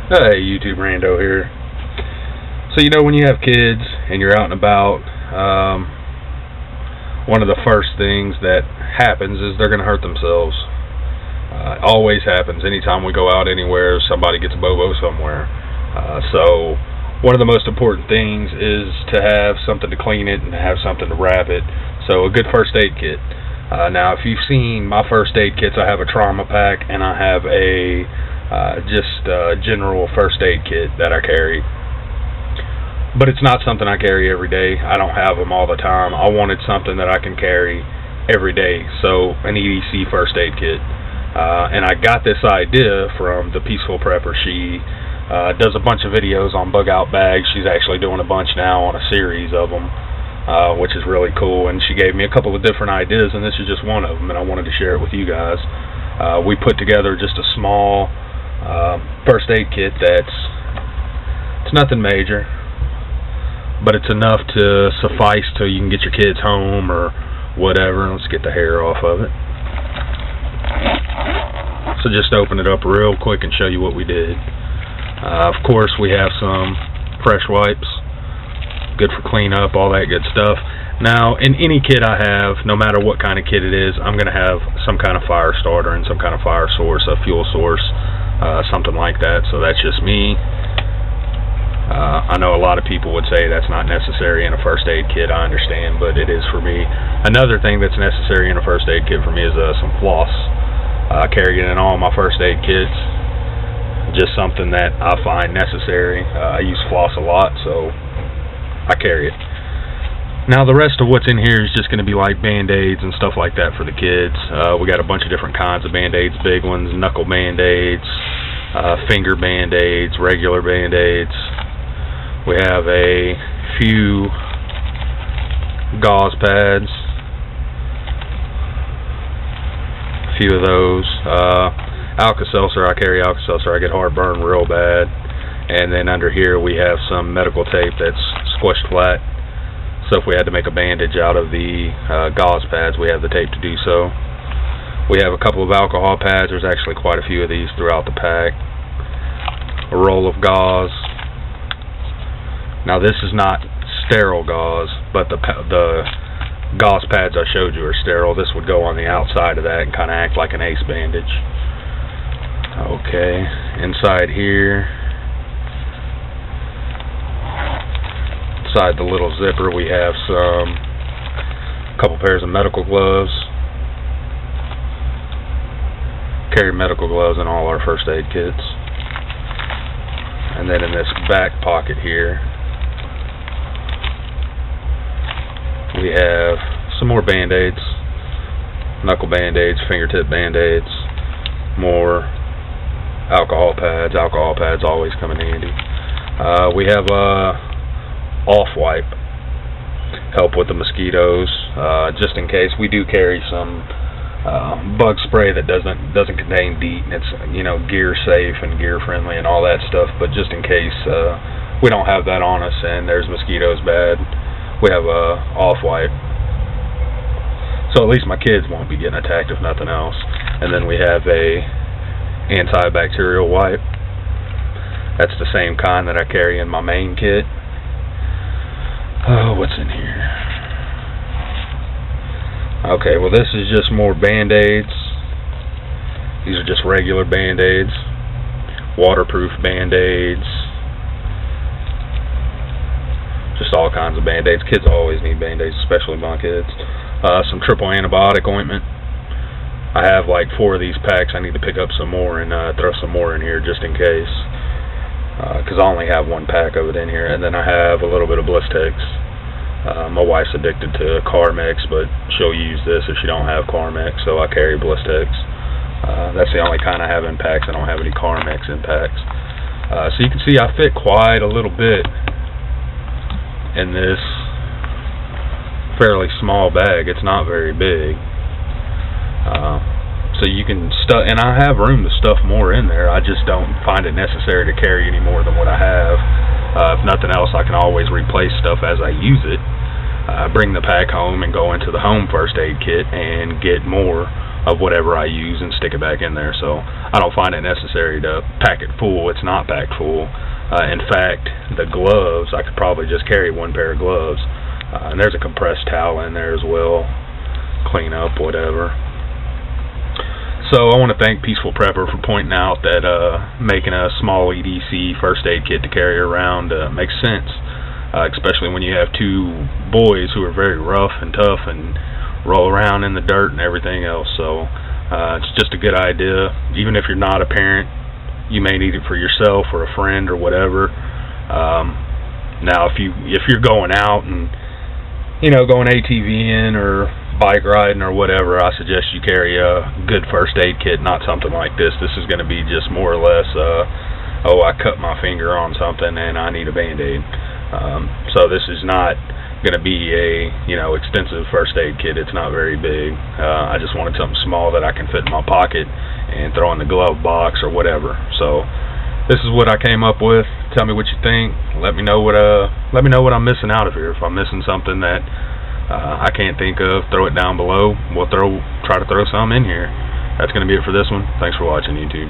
Hey, YouTube Rando here. So when you have kids and you're out and about, one of the first things that happens is they're going to hurt themselves. It always happens anytime we go out anywhere, somebody gets a bobo somewhere. So one of the most important things is to have something to clean it and to have something to wrap it. So a good first aid kit. Now if you've seen my first aid kits, I have a trauma pack and I have a general first aid kit that I carry, but it's not something I carry every day. I don't have them all the time. I wanted something that I can carry every day, so an EDC first aid kit, and I got this idea from the Peaceful Prepper. She does a bunch of videos on bug out bags. She's actually doing a bunch now on a series of them, which is really cool, and she gave me a couple of different ideas, and this is just one of them, and I wanted to share it with you guys. We put together just a small first aid kit it's nothing major, but it's enough to suffice till you can get your kids home or whatever. Let's get the hair off of it. So just open it up real quick and show you what we did. Of course we have some fresh wipes, good for cleanup, all that good stuff. Now, in any kit I have, no matter what kind of kit it is, I'm going to have some kind of fire starter and some kind of fire source, a fuel source, something like that. So that's just me. I know a lot of people would say that's not necessary in a first aid kit. I understand, but it is for me. Another thing that's necessary in a first aid kit for me is some floss. I carry it in all my first aid kits. Just something that I find necessary. I use floss a lot, so I carry it. Now the rest of what's in here is just going to be like band-aids and stuff like that for the kids. We got a bunch of different kinds of band-aids, big ones, knuckle band-aids, finger band-aids, regular band-aids. We have a few gauze pads, a few of those. Alka-Seltzer, I carry Alka-Seltzer. I get heartburn real bad. And then under here we have some medical tape that's squished flat. So if we had to make a bandage out of the gauze pads, we have the tape to do so. We have a couple of alcohol pads. There's actually quite a few of these throughout the pack. A roll of gauze. Now this is not sterile gauze, but the gauze pads I showed you are sterile. This would go on the outside of that and kind of act like an ace bandage. Okay, inside here, inside the little zipper, we have a couple pairs of medical gloves. Carry medical gloves in all our first aid kits. And then in this back pocket here, we have some more band-aids, knuckle band-aids, fingertip band-aids, more alcohol pads. Alcohol pads always come in handy. We have off wipe, help with the mosquitoes, just in case. We do carry some bug spray that doesn't contain DEET, and it's gear safe and gear friendly and all that stuff, but just in case we don't have that on us and there's mosquitoes bad, we have a off wipe, so at least my kids won't be getting attacked if nothing else. And then we have a antibacterial wipe. That's the same kind that I carry in my main kit. Oh, what's in here? Okay, well this is just more band-aids. These are just regular band-aids. Waterproof band-aids. Just all kinds of band-aids. Kids always need band-aids, especially my kids. Some triple antibiotic ointment. I have like 4 of these packs. I need to pick up some more and throw some more in here just in case. Because I only have 1 pack of it in here. And then I have a little bit of Blistex. My wife's addicted to Carmex, but she'll use this if she don't have Carmex, so I carry Blistex. That's the only kind I have in packs. I don't have any Carmex in packs. So you can see I fit quite a little bit in this fairly small bag. It's not very big. So you can stuff, and I have room to stuff more in there. I just don't find it necessary to carry any more than what I have. If nothing else, I can always replace stuff as I use it. Bring the pack home and go into the home first aid kit and get more of whatever I use and stick it back in there. So I don't find it necessary to pack it full. It's not packed full. In fact, the gloves, I could probably just carry one pair of gloves. And there's a compressed towel in there as well. Clean up, whatever. So I want to thank Peaceful Prepper for pointing out that making a small EDC first aid kit to carry around makes sense, especially when you have two boys who are very rough and tough and roll around in the dirt and everything else. So it's just a good idea. Even if you're not a parent, you may need it for yourself or a friend or whatever. Now, if you're going out and going ATVing or bike riding or whatever, I suggest you carry a good first aid kit, not something like this. This is going to be just more or less, oh, I cut my finger on something and I need a band-aid. So this is not going to be a extensive first aid kit. It's not very big. I just wanted something small that I can fit in my pocket and throw in the glove box or whatever. So this is what I came up with. Tell me what you think. Let me know what I'm missing out of here. If I'm missing something that I can't think of, throw it down below. We'll try to throw some in here. That's going to be it for this one. Thanks for watching, YouTube.